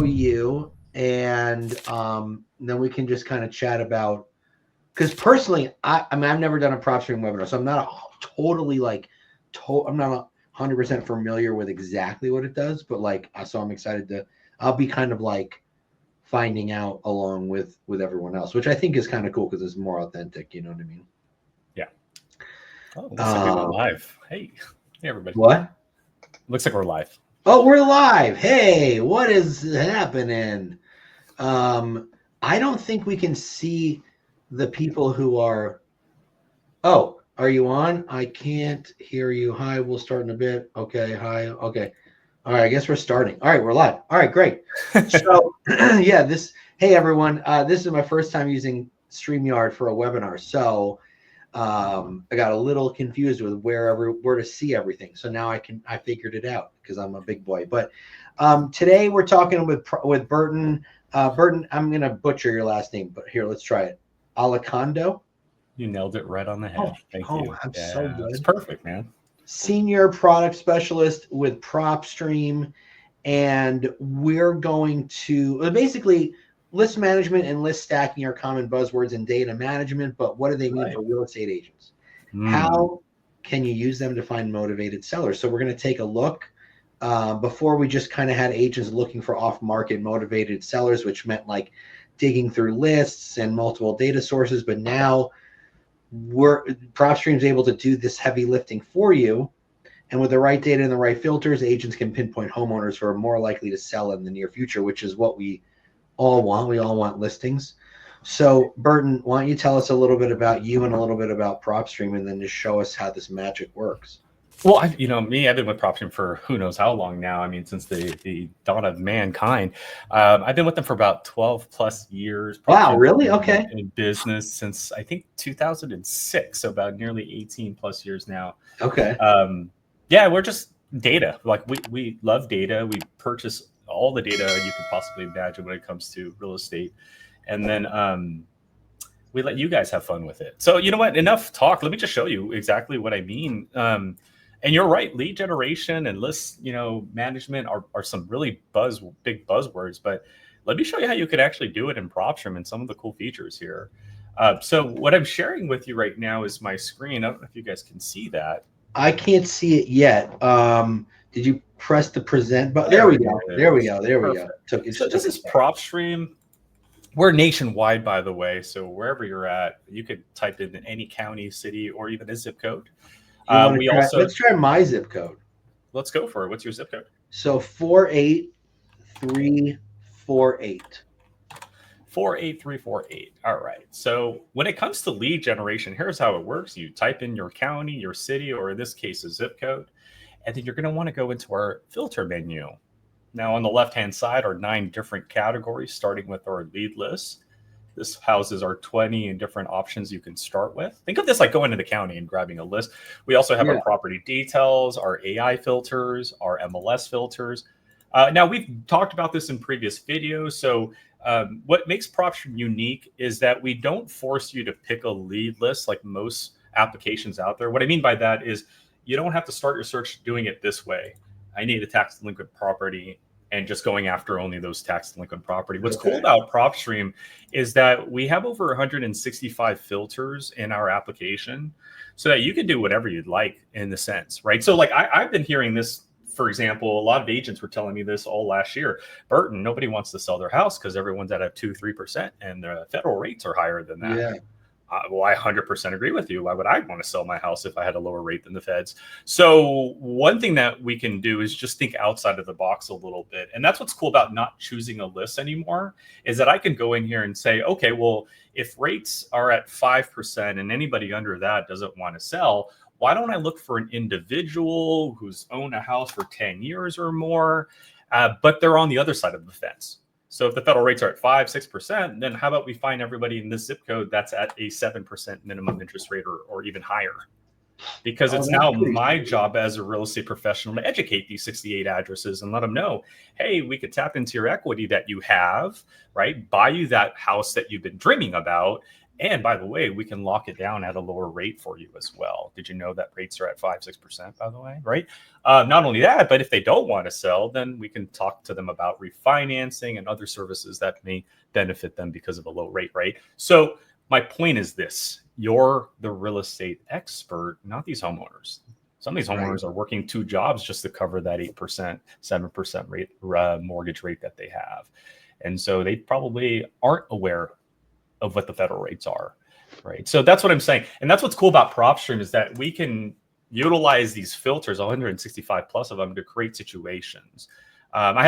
you, and then we can just kind of chat about. Because personally, I mean, I've never done a PropStream webinar, so I'm not totally I'm not 100% familiar with exactly what it does, but so I'm excited to. I'll be kind of finding out along with everyone else, which I think is kind of cool because it's more authentic. You know what I mean? Yeah. Oh, looks like we went live. Hey, everybody. What? Looks like we're live. Oh, we're live. Hey, what is happening? I don't think we can see the people who are. Oh, are you on? I can't hear you. Hi, we'll start in a bit. Okay, hi. Okay. All right, I guess we're starting. All right, we're live. All right, great. So, yeah, hey, everyone. This is my first time using StreamYard for a webinar. So, I got a little confused with where to see everything. So now I figured it out because I'm a big boy. But today we're talking with Burton. Burton, I'm going to butcher your last name, but here, let's try it. Alicando. You nailed it right on the head. Thank you. I'm so good. It's perfect, man. Senior product specialist with PropStream, and we're going to basically list management and list stacking are common buzzwords in data management, but what do they mean for real estate agents? How can you use them to find motivated sellers? So we're going to take a look. Before we just kind of had agents looking for off-market motivated sellers, which meant digging through lists and multiple data sources, but now PropStream's able to do this heavy lifting for you. And with the right data and the right filters, agents can pinpoint homeowners who are more likely to sell in the near future, which is what we all want. We all want listings. So, Burton, why don't you tell us a little bit about you and a little bit about PropStream, and then just show us how this magic works. Well, I've been with PropStream for who knows how long now. I mean, since the dawn of mankind. I've been with them for about 12 plus years. Wow, really? Okay. In business since I think 2006, so about nearly 18 plus years now. Okay. Yeah, we're just data. We love data. We purchase all the data you could possibly imagine when it comes to real estate, and then we let you guys have fun with it. So you know what? Enough talk. Let me just show you exactly what I mean. And you're right. Lead generation and list, management are some really big buzzwords. But let me show you how you could actually do it in PropStream and some of the cool features here. So what I'm sharing with you right now is my screen. I don't know if you guys can see that. I can't see it yet. Did you press the present button? There we go. There we go. So this is PropStream. We're nationwide, by the way. So wherever you're at, you could type in any county, city, or even a zip code. Let's try my zip code. Let's go for it. What's your zip code? So 48348. 48348. All right. So when it comes to lead generation, here's how it works. You type in your county, your city, or in this case, a zip code, and then you're going to want to go into our filter menu. Now on the left-hand side are 9 different categories, starting with our lead list. This houses our 20 different options you can start with. Think of this like going to the county and grabbing a list. We also have our property details, our AI filters, our MLS filters. Now, we've talked about this in previous videos. So what makes PropStream unique is that we don't force you to pick a lead list like most applications out there. What I mean by that is you don't have to start your search doing it this way. I need a tax delinquent property and just going after only those tax delinquent property. What's cool about PropStream is that we have over 165 filters in our application so that you can do whatever you'd like in the sense, right? So I've been hearing this, for example, a lot of agents were telling me this all last year. Burton, nobody wants to sell their house because everyone's at a 2-3% and the federal rates are higher than that. Yeah. Well, I 100% agree with you. Why would I want to sell my house if I had a lower rate than the feds? So one thing that we can do is just think outside of the box a little bit. And that's what's cool about not choosing a list anymore, is that I can go in here and say, okay, well, if rates are at 5% and anybody under that doesn't want to sell, why don't I look for an individual who's owned a house for 10 years or more, but they're on the other side of the fence? So if the federal rates are at 5-6%, then how about we find everybody in this zip code that's at a 7% minimum interest rate or even higher? Because it's now my job as a real estate professional to educate these 68 addresses and let them know, hey, we could tap into your equity that you have, right? Buy you that house that you've been dreaming about And by the way, we can lock it down at a lower rate for you as well. Did you know that rates are at 5-6%, by the way, right? Not only that, but if they don't want to sell, then we can talk to them about refinancing and other services that may benefit them because of a low rate, right? So my point is this: you're the real estate expert, not these homeowners. Some of these homeowners are working 2 jobs just to cover that 8%, 7% rate mortgage rate that they have. And so they probably aren't aware of what the federal rates are, right? So that's what I'm saying. And that's what's cool about PropStream, is that we can utilize these filters, 165 plus of them, to create situations. I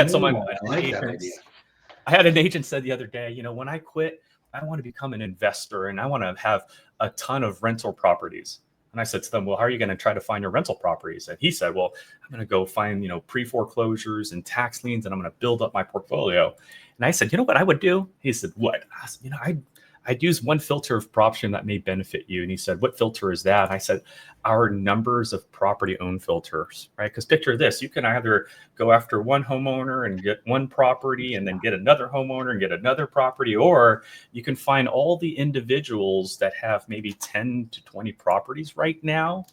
had an agent said the other day, you know, when I quit, I want to become an investor and I want to have a ton of rental properties. And I said to them, well, how are you going to try to find your rental properties? And he said, well, I'm going to go find, you know, pre-foreclosures and tax liens, and I'm going to build up my portfolio. And I said, you know what I would do? He said, what? I said, you know, I'd use one filter of PropStream that may benefit you. And he said, what filter is that? And I said, our numbers of property owned filters, right? Because picture this: you can either go after one homeowner and get one property, and then get another homeowner and get another property, or you can find all the individuals that have maybe 10 to 20 properties right now.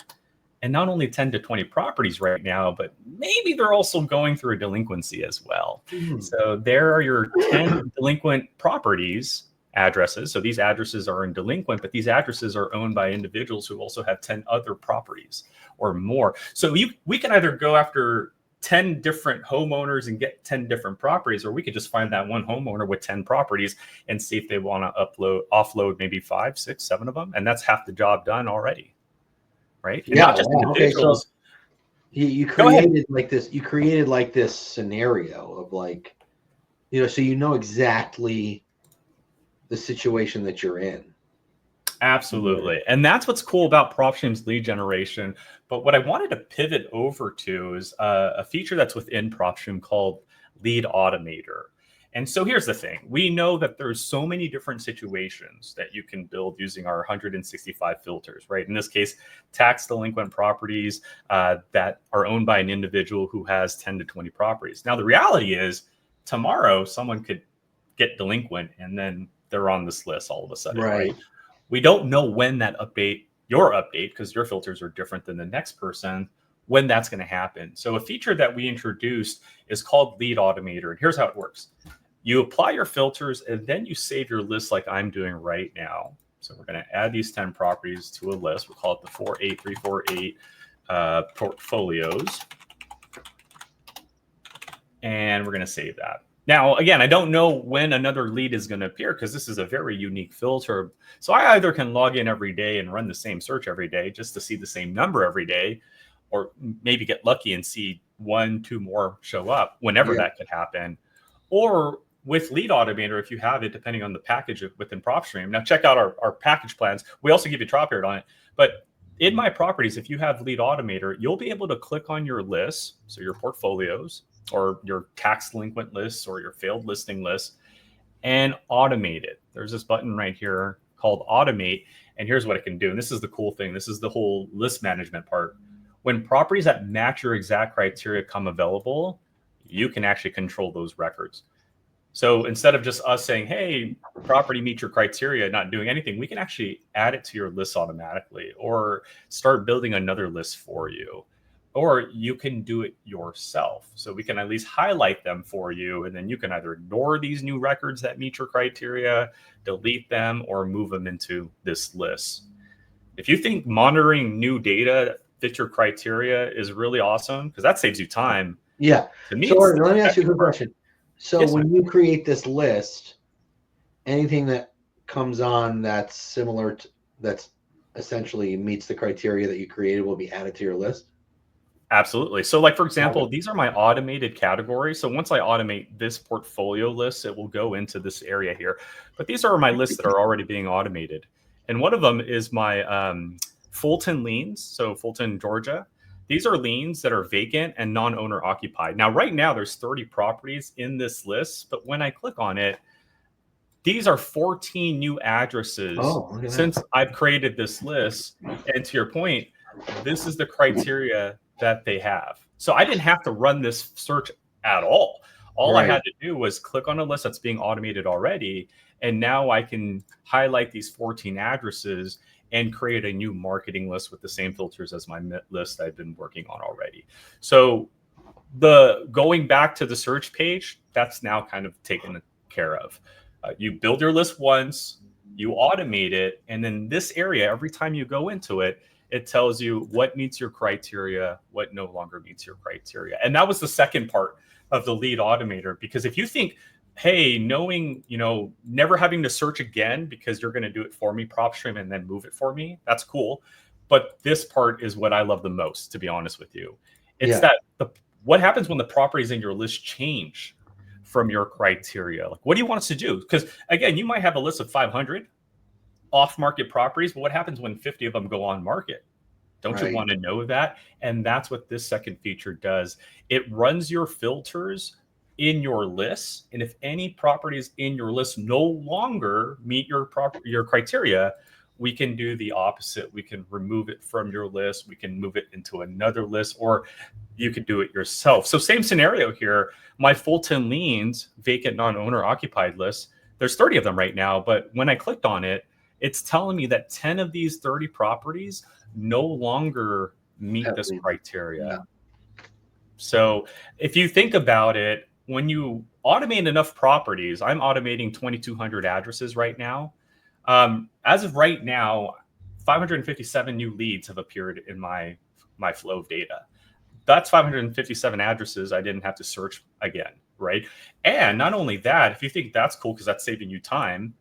And not only 10 to 20 properties right now, but maybe they're also going through a delinquency as well. So there are your 10 delinquent properties addresses. So these addresses are in delinquent, but these addresses are owned by individuals who also have 10 other properties or more. So we can either go after 10 different homeowners and get 10 different properties, or we could just find that one homeowner with 10 properties and see if they want to offload maybe 5, 6, 7 of them. And that's half the job done already. Right? And not just individuals. Okay, so you created like this. You created like this scenario of like, you know, so you know exactly the situation that you're in. Absolutely. And that's what's cool about PropStream's lead generation. But what I wanted to pivot over to is a feature that's within PropStream called Lead Automator. And so here's the thing: we know that there's so many different situations that you can build using our 165 filters, right? In this case, tax delinquent properties that are owned by an individual who has 10 to 20 properties. Now, the reality is tomorrow someone could get delinquent and then they're on this list all of a sudden, right? We don't know when that your update, because your filters are different than the next person, when that's going to happen. So a feature that we introduced is called Lead Automator. And here's how it works. You apply your filters and then you save your list like I'm doing right now. So we're going to add these 10 properties to a list. We'll call it the 48348 portfolios. And we're going to save that. Now, again, I don't know when another lead is going to appear because this is a very unique filter. So I either can log in every day and run the same search every day just to see the same number every day, or maybe get lucky and see 1, 2 more show up whenever that could happen. Or with Lead Automator, if you have it, depending on the package within PropStream. Now, check out our package plans. We also give you a trial period on it. But in My Properties, if you have Lead Automator, you'll be able to click on your lists, so your portfolios, or your tax delinquent lists, or your failed listing lists, and automate it. There's this button right here called Automate. And here's what it can do. And this is the cool thing. This is the whole list management part. When properties that match your exact criteria come available, you can actually control those records. So instead of just us saying, hey, property meets your criteria, not doing anything, we can actually add it to your list automatically, or start building another list for you. Or you can do it yourself. So we can at least highlight them for you, and then you can either ignore these new records that meet your criteria, delete them, or move them into this list. If you think monitoring new data fit your criteria is really awesome, because that saves you time. Yeah. So let me ask you a quick question. So yes, when you create this list, anything that comes on that's similar to, that's essentially meets the criteria that you created will be added to your list? Absolutely. So like, for example, these are my automated categories. So once I automate this portfolio list, it will go into this area here. But these are my lists that are already being automated. And one of them is my Fulton liens. So Fulton, Georgia. These are liens that are vacant and non-owner occupied. Now, right now, there's 30 properties in this list. But when I click on it, these are 14 new addresses since I've created this list. And to your point, this is the criteria that they have. So I didn't have to run this search at all. All I had to do was click on a list that's being automated already. And now I can highlight these 14 addresses and create a new marketing list with the same filters as my list I've been working on already. So the going back to the search page, that's now kind of taken care of. You build your list once, you automate it, and then this area, every time you go into it, it tells you what meets your criteria, what no longer meets your criteria. And that was the second part of the Lead Automator, because if you think, hey, knowing, never having to search again because you're going to do it for me, PropStream, and then move it for me, that's cool. But this part is what I love the most, to be honest with you. It's that what happens when the properties in your list change from your criteria? Like, what do you want us to do? Because again, you might have a list of 500 off-market properties, but what happens when 50 of them go on market? Don't you want to know that? And that's what this second feature does. It runs your filters in your list, and if any properties in your list no longer meet your criteria, we can do the opposite. We can remove it from your list. We can move it into another list, or you could do it yourself. So same scenario here. My Fulton Liens vacant non-owner occupied list, there's 30 of them right now, but when I clicked on it, it's telling me that 10 of these 30 properties no longer meet this criteria. So if you think about it, when you automate enough properties, I'm automating 2,200 addresses right now. As of right now, 557 new leads have appeared in my flow of data. That's 557 addresses I didn't have to search again, right? And not only that, if you think that's cool because that's saving you time,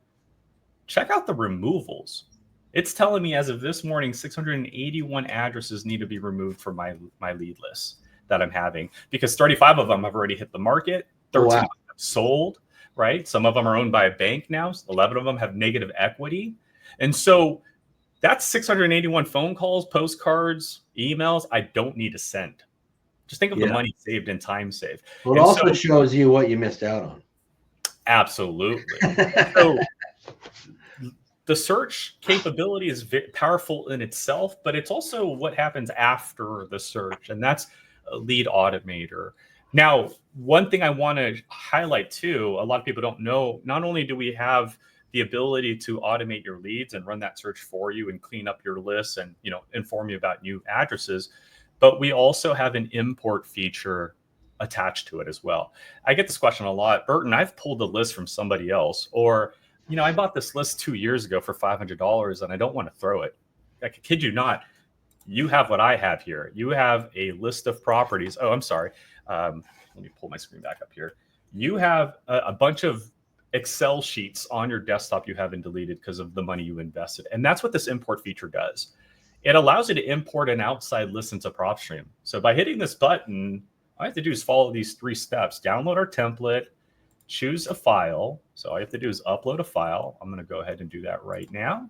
check out the removals. It's telling me as of this morning, 681 addresses need to be removed from my lead list that I'm having, because 35 of them have already hit the market, 13 have sold, right? Some of them are owned by a bank now. 11 of them have negative equity. And so that's 681 phone calls, postcards, emails I don't need to send. Just think of the money saved and time saved. Well, it also shows you what you missed out on. Absolutely. So the search capability is very powerful in itself, but it's also what happens after the search, and that's a Lead Automator. Now, one thing I want to highlight too, a lot of people don't know, not only do we have the ability to automate your leads and run that search for you and clean up your lists and inform you about new addresses, but we also have an import feature attached to it as well. I get this question a lot. Burton, I've pulled the list from somebody else, or I bought this list 2 years ago for $500 and I don't want to throw it. I kid you not. You have what I have here. You have a list of properties. Oh, I'm sorry. Let me pull my screen back up here. You have a bunch of Excel sheets on your desktop you haven't deleted because of the money you invested. And that's what this import feature does. It allows you to import an outside list into PropStream. So by hitting this button, all I have to do is follow these 3 steps. Download our template, choose a file. So all you have to do is upload a file. I'm going to go ahead and do that right now.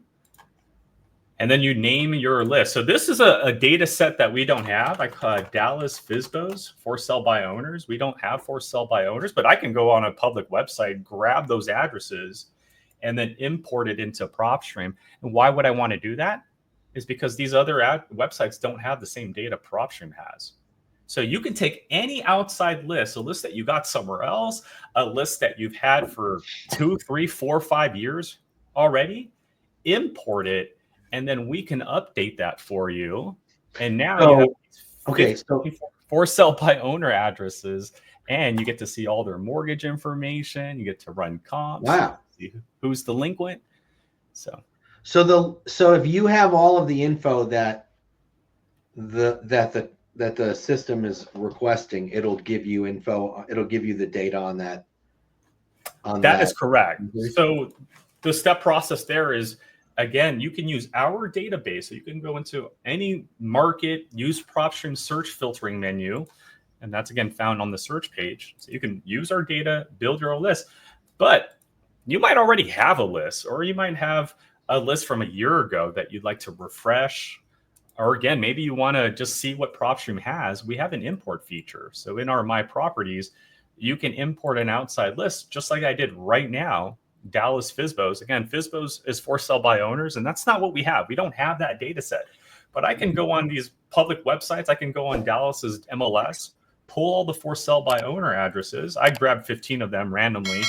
And then you name your list. So this is a data set that we don't have. I call it Dallas FSBOs, for sale by owners. We don't have for sale by owners, but I can go on a public website, grab those addresses, and then import it into PropStream. And why would I want to do that? Is because these other websites don't have the same data PropStream has. So you can take any outside list, a list that you got somewhere else, a list that you've had for 2, 3, 4, 5 years already, import it, and then we can update that for you. And now you have for sale by owner addresses, and you get to see all their mortgage information. You get to run comps. Wow. See who's delinquent. So if you have all of the info that the system is requesting, it'll give you info. It'll give you the data on that. That is correct. So the step process there is, again, you can use our database. So you can go into any market, use PropStream search filtering menu, and that's again found on the search page. So you can use our data, build your own list. But you might already have a list, or you might have a list from a year ago that you'd like to refresh. Or again, maybe you want to just see what PropStream has. We have an import feature. So in our My Properties, you can import an outside list, just like I did right now. Dallas FSBOs. Again, FSBOs is for sale by owners, and that's not what we have. We don't have that data set. But I can go on these public websites. I can go on Dallas's MLS, pull all the for sale by owner addresses. I grabbed 15 of them randomly,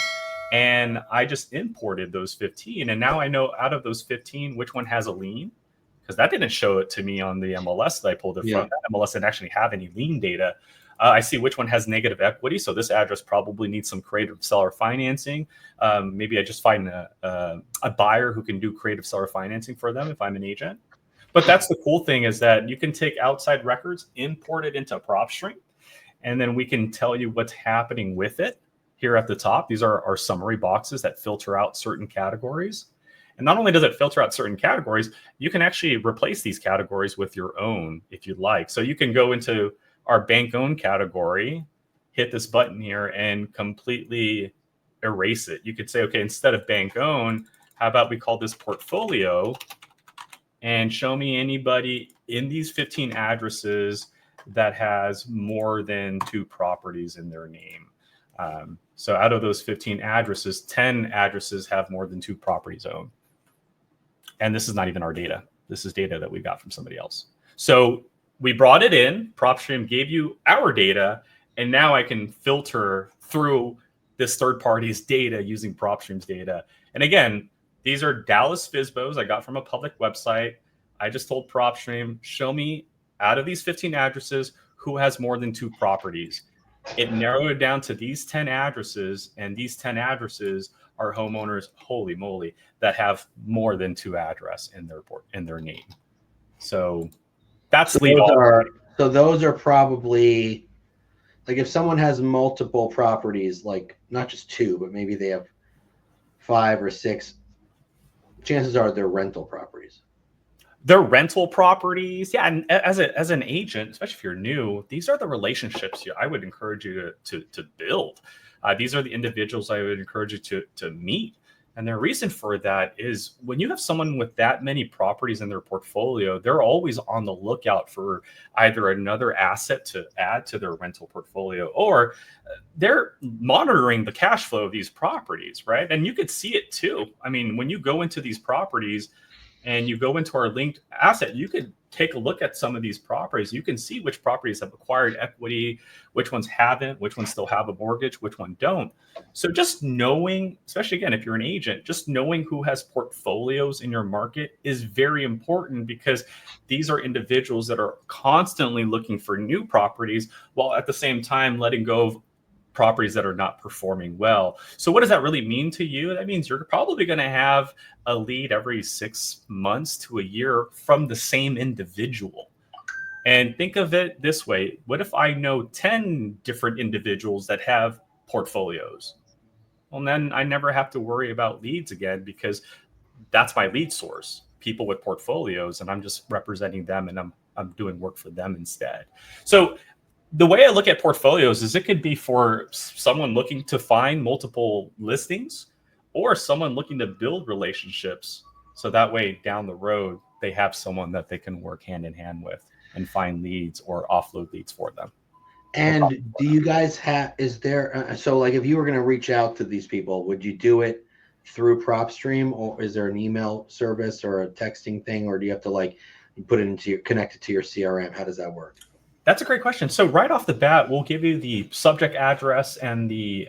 And I just imported those 15. And now I know out of those 15, which one has a lien, because that didn't show it to me on the MLS that I pulled it from. That MLS didn't actually have any lien data. I see which one has negative equity. So this address probably needs some creative seller financing. Maybe I just find a buyer who can do creative seller financing for them if I'm an agent. But that's the cool thing, is that you can take outside records, import it into PropStream, and then we can tell you what's happening with it here at the top. These are our summary boxes that filter out certain categories. And not only does it filter out certain categories, you can actually replace these categories with your own if you'd like. So you can go into our bank owned category, hit this button here, and completely erase it. You could say, okay, instead of bank owned, how about we call this portfolio, and show me anybody in these 15 addresses that has more than 2 properties in their name. So out of those 15 addresses, 10 addresses have more than 2 properties owned. And this is not even our data. This is data that we got from somebody else. So we brought it in, PropStream gave you our data, and now I can filter through this third party's data using PropStream's data. And again, these are Dallas FSBOs I got from a public website. I just told PropStream, show me out of these 15 addresses who has more than 2 properties. It narrowed it down to these 10 addresses, and these 10 addresses are homeowners, holy moly, that have more than 2 address in their name. So that's Lead Automator. So those are probably, like, if someone has multiple properties, like not just 2, but maybe they have 5 or 6, chances are they're rental properties. They're rental properties. Yeah. And as an agent, especially if you're new, these are the relationships I would encourage you to build. These are the individuals I would encourage you to meet. And the reason for that is when you have someone with that many properties in their portfolio, they're always on the lookout for either another asset to add to their rental portfolio, or they're monitoring the cash flow of these properties, right? And you could see it too. I mean, when you go into these properties and you go into our linked asset, you could take a look at some of these properties. You can see which properties have acquired equity, which ones haven't, which ones still have a mortgage, which one don't. So just knowing, especially again, if you're an agent, just knowing who has portfolios in your market is very important, because these are individuals that are constantly looking for new properties while at the same time letting go of properties that are not performing well. So what does that really mean to you? That means you're probably going to have a lead every 6 months to a year from the same individual. And think of it this way. What if I know 10 different individuals that have portfolios? Well, then I never have to worry about leads again, because that's my lead source, people with portfolios, and I'm just representing them, and I'm doing work for them instead. So the way I look at portfolios is it could be for someone looking to find multiple listings, or someone looking to build relationships. So that way down the road, they have someone that they can work hand in hand with and find leads or offload leads for them. And do you guys have, is there, so like if you were going to reach out to these people, would you do it through PropStream, or is there an email service or a texting thing, or do you have to like put it into your, connect it to your CRM? How does that work? That's a great question. So right off the bat, we'll give you the subject address and the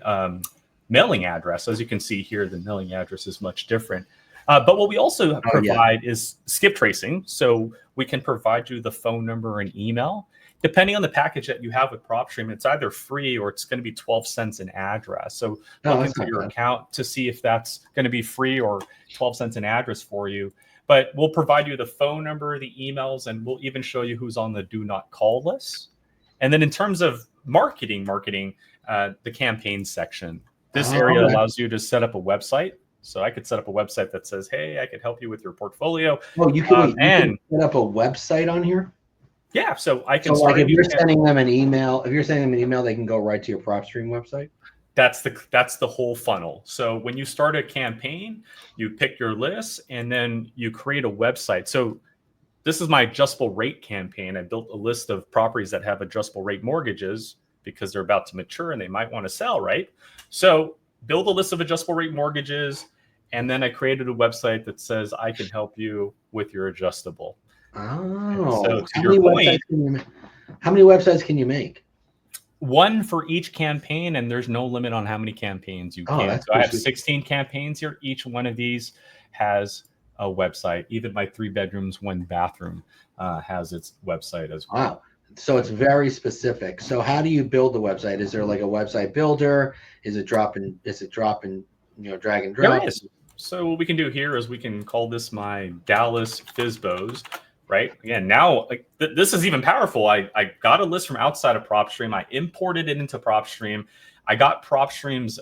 mailing address. As you can see here, the mailing address is much different. But what we also provide is skip tracing. So we can provide you the phone number and email. Depending on the package that you have with PropStream, it's either free or it's going to be 12 cents an address. So look into your account to see if that's going to be free or 12 cents an address for you. But we'll provide you the phone number, the emails, and we'll even show you who's on the do not call list. And then in terms of marketing, the campaign section. This area allows you to set up a website. So I could set up a website that says, hey, I could help you with your portfolio. Oh, you can, you can set up a website on here? Yeah, so I can. So like if you're sending them an email, they can go right to your PropStream website? That's the whole funnel. So when you start a campaign, you pick your list and then you create a website. So this is my adjustable rate campaign. I built a list of properties that have adjustable rate mortgages because they're about to mature and they might want to sell, right? So build a list of adjustable rate mortgages, and then I created a website that says I can help you with your adjustable. Oh, so how many websites can you make? One for each campaign, and there's no limit on how many campaigns you can. that's So I have cool. 16 campaigns here. Each one of these has a website. Even my 3 bedrooms, 1 bathroom has its website as well. Wow. So it's very specific. So how do you build the website? Is there like a website builder? Is it drag and drop? There is. So what we can do here is we can call this my Dallas Fizbos, right? Again, now like this is even powerful. I got a list from outside of PropStream. I imported it into PropStream. I got PropStream's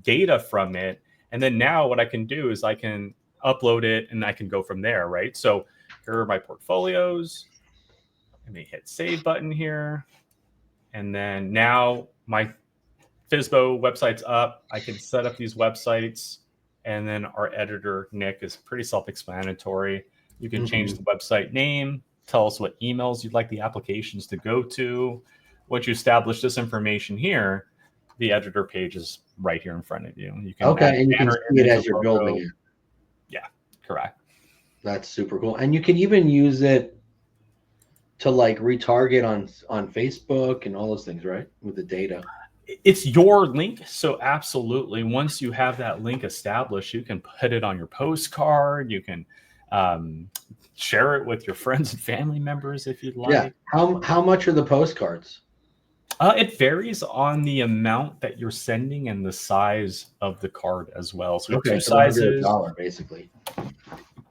data from it. And then now what I can do is I can upload it and I can go from there, right? So here are my portfolios. Let me hit save button here. And then now my Fizbo website's up. I can set up these websites. And then our editor, Nick, is pretty self-explanatory. You can change the website name, tell us what emails you'd like the applications to go to. Once you establish this information here, the editor page is right here in front of you. You can and you can see it as you're building it. Yeah, correct. That's super cool. And you can even use it to like retarget on Facebook and all those things, right? With the data. It's your link. So absolutely. Once you have that link established, you can put it on your postcard. You can share it with your friends and family members if you'd like. Yeah. How much are the postcards? It varies on the amount that you're sending and the size of the card as well. So okay, 2 sizes. $1 basically.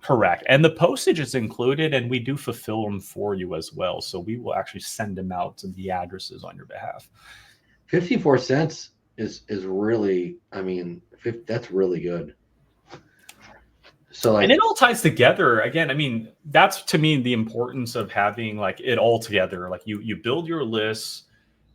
Correct. And the postage is included, and we do fulfill them for you as well. So we will actually send them out to the addresses on your behalf. 54 cents is really, that's really good. So like, and it all ties together. Again, I mean, that's to me the importance of having like it all together. Like you build your lists,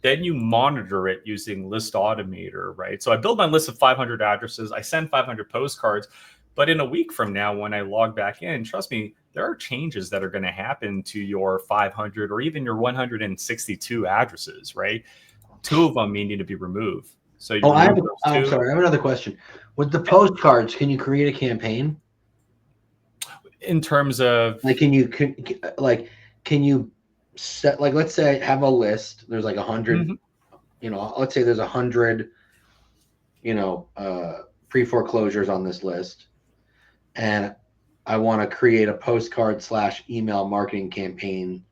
then you monitor it using Lead Automator, right? So I build my list of 500 addresses. I send 500 postcards. But in a week from now, when I log back in, trust me, there are changes that are going to happen to your 500 or even your 162 addresses, right? 2 of them may need to be removed. So I'm sorry, I have another question. With the postcards, can you create a campaign? In terms of like, can you set, like, let's say I have a list. There's like 100. Let's say there's 100. Pre-foreclosures on this list, and I want to create a postcard / email marketing campaign.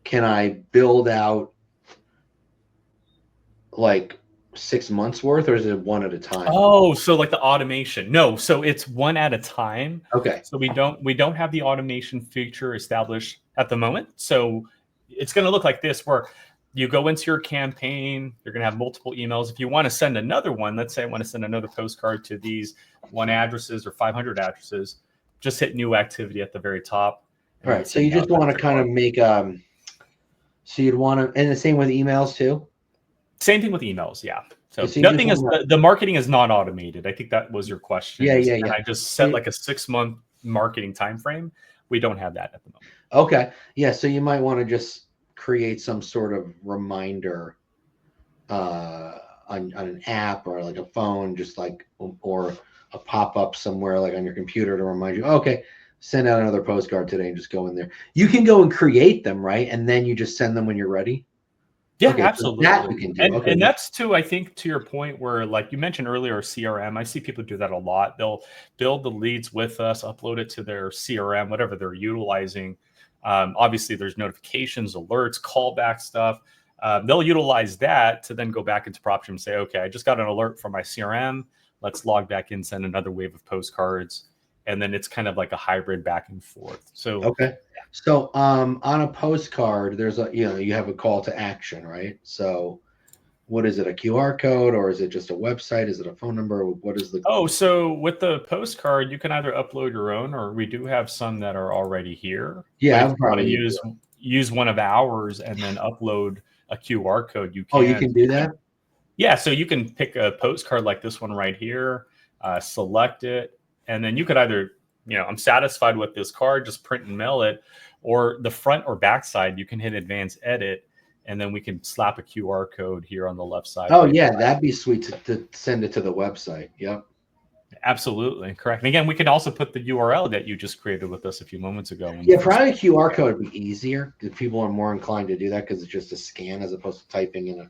Can I build out like 6 months worth, or is it one at a time? Oh, so like the automation. No, so it's one at a time. Okay. So we don't have the automation feature established at the moment. So it's going to look like this, where you go into your campaign, you're going to have multiple emails. If you want to send another one, let's say I want to send another postcard to these 1 addresses or 500 addresses, just hit new activity at the very top. All right. So you just want to kind of make, so you'd want to, and the same with emails too? Same thing with emails. Yeah. So nothing is, the marketing is not automated. I think that was your question. Yeah. I just set like a 6-month marketing time frame. We don't have that at the moment. Okay. Yeah. So you might want to just create some sort of reminder on an app or like a phone, just like, or a pop-up somewhere like on your computer to remind you, okay, send out another postcard today, and just go in there. You can go and create them, right? And then you just send them when you're ready. Yeah, okay, absolutely. So that you can do. And that's too, I think, to your point where, like you mentioned earlier, CRM. I see people do that a lot. They'll build the leads with us, upload it to their CRM, whatever they're utilizing. Obviously, there's notifications, alerts, callback stuff. They'll utilize that to then go back into PropStream and say, okay, I just got an alert from my CRM. Let's log back in, send another wave of postcards. And then it's kind of like a hybrid back and forth. So, okay. So on a postcard, there's you have a call to action, right? So what is it, a QR code, or is it just a website? Is it a phone number? What is the... so with the postcard, you can either upload your own, or we do have some that are already here. Yeah, if you want to use one of ours and then upload a QR code, you can. Oh, you can do that? Yeah, so you can pick a postcard like this one right here, select it, and then you could either, I'm satisfied with this card, just print and mail it, or the front or back side, you can hit advanced edit, and then we can slap a QR code here on the left side. Oh, yeah, that'd be sweet to send it to the website. Yep. Absolutely. Correct. And again, we can also put the URL that you just created with us a few moments ago. Yeah, probably a QR code would be easier, if people are more inclined to do that, because it's just a scan as opposed to typing in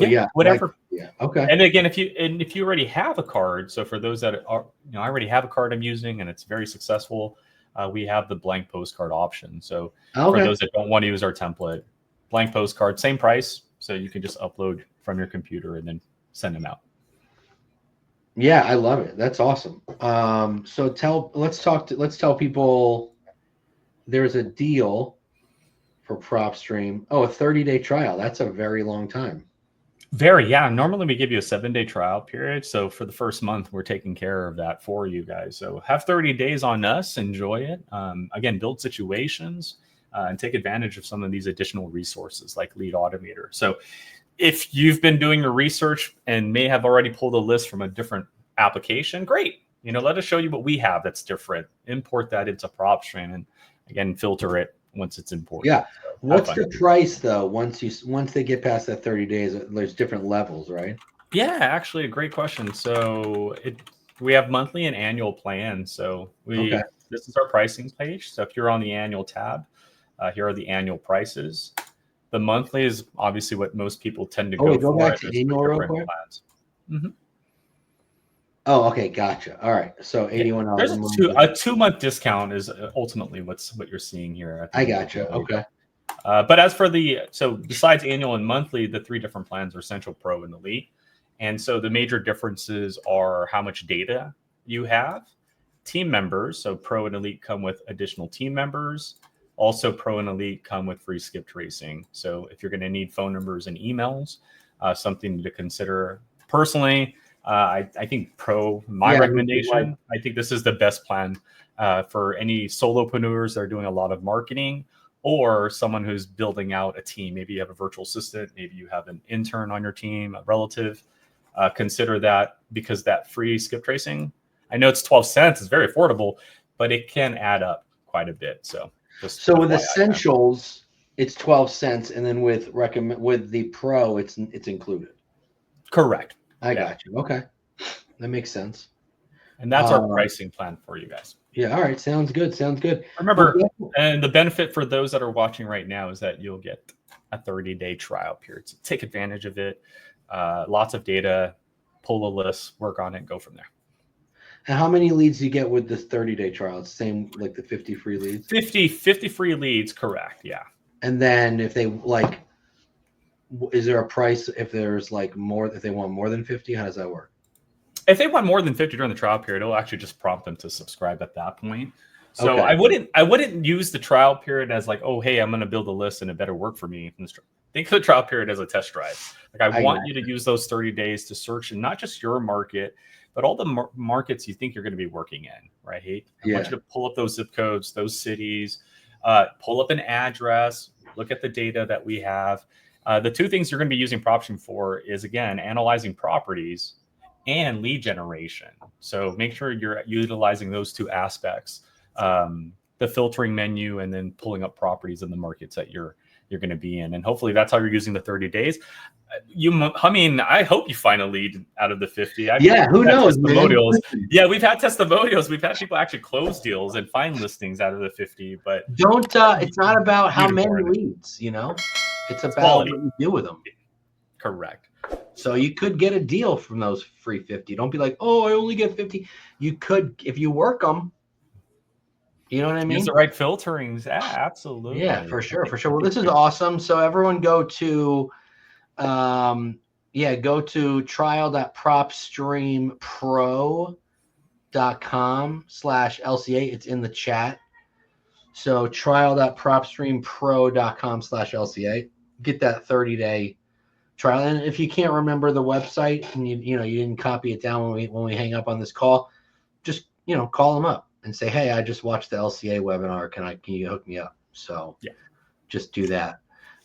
Yeah, whatever. Okay. And again, if you already have a card, so for those that are, I already have a card I'm using and it's very successful, we have the blank postcard option. So for those that don't want to use our template, blank postcard, same price. So you can just upload from your computer and then send them out. Yeah, I love it. That's awesome. So let's tell people there's a deal for PropStream. Oh, a 30-day trial. That's a very long time. Yeah. Normally we give you a 7-day trial period. So for the first month, we're taking care of that for you guys. So have 30 days on us, enjoy it. Again, build situations and take advantage of some of these additional resources like Lead Automator. So if you've been doing your research and may have already pulled a list from a different application, great. Let us show you what we have that's different. Import that into PropStream and again, filter it once it's imported. Yeah. So what's the price though? Once they get past that 30 days, there's different levels, right? Yeah, actually a great question. So we have monthly and annual plans. So this is our pricing page. So if you're on the annual tab, here are the annual prices. The monthly is obviously what most people tend to go for. Back to annual real quick. Mm-hmm. Oh, okay, gotcha. All right, so $81. There's a 2-month discount is ultimately what you're seeing here. I gotcha. Okay. But as for besides annual and monthly, the 3 different plans are Essential, Pro, and Elite. And so the major differences are how much data you have, team members. So Pro and Elite come with additional team members. Also, Pro and Elite come with free skip tracing. So if you're going to need phone numbers and emails, something to consider. Personally, I think Pro, recommendation, I think this is the best plan for any solopreneurs that are doing a lot of marketing or someone who's building out a team. Maybe you have a virtual assistant, maybe you have an intern on your team, a relative. Consider that because that free skip tracing, I know it's 12 cents, it's very affordable, but it can add up quite a bit. So with Essentials, it's 12 cents, and then with the Pro, it's included. Correct. I got you. Okay, that makes sense. And that's our pricing plan for you guys. Yeah. All right. Sounds good. Remember, and the benefit for those that are watching right now is that you'll get a 30-day trial period. So take advantage of it. Lots of data. Pull a list, work on it, go from there. And how many leads do you get with this 30-day trial? It's the same like the 50 free leads? 50 free leads, correct, yeah. And then if they is there a price if there's if they want more than 50? How does that work? If they want more than 50 during the trial period, it'll actually just prompt them to subscribe at that point. So I wouldn't use the trial period as oh, hey, I'm going to build a list and it better work for me. Think of the trial period as a test drive. I want you to use those 30 days to search in not just your market, but all the markets you think you're going to be working in, right? I want you to pull up those zip codes, those cities, pull up an address, look at the data that we have. The 2 things you're going to be using PropStream for is, again, analyzing properties and lead generation. So make sure you're utilizing those 2 aspects, the filtering menu and then pulling up properties in the markets that you're going to be in. And hopefully that's how you're using the 30 days. I hope you find a lead out of the 50. Who knows? Testimonials. Yeah, we've had testimonials. We've had people actually close deals and find listings out of the 50. But it's not about how many leads, It's about quality. What you do with them. Correct. So you could get a deal from those free 50. Don't be like, oh, I only get 50. You could, if you work them. You know what I mean? Use the right filterings. Yeah, absolutely. Yeah, for sure. Well, this is awesome. So everyone go to trial.propstreampro.com/LCA. It's in the chat. So trial.propstreampro.com/LCA. Get that 30-day trial. And if you can't remember the website and you didn't copy it down when we hang up on this call, just call them up and say, hey, I just watched the LCA webinar. Can you hook me up? So just do that.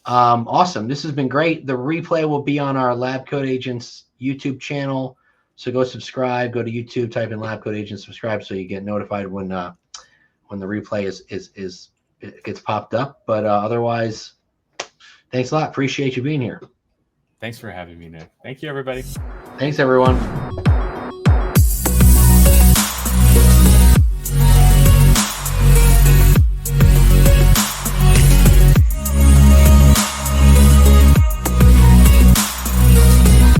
Awesome. This has been great. The replay will be on our Lab Code Agents YouTube channel. So go subscribe, go to YouTube, type in Lab Code Agents, subscribe so you get notified when the replay gets popped up. But otherwise, thanks a lot. Appreciate you being here. Thanks for having me, Nick. Thank you, everybody. Thanks, everyone.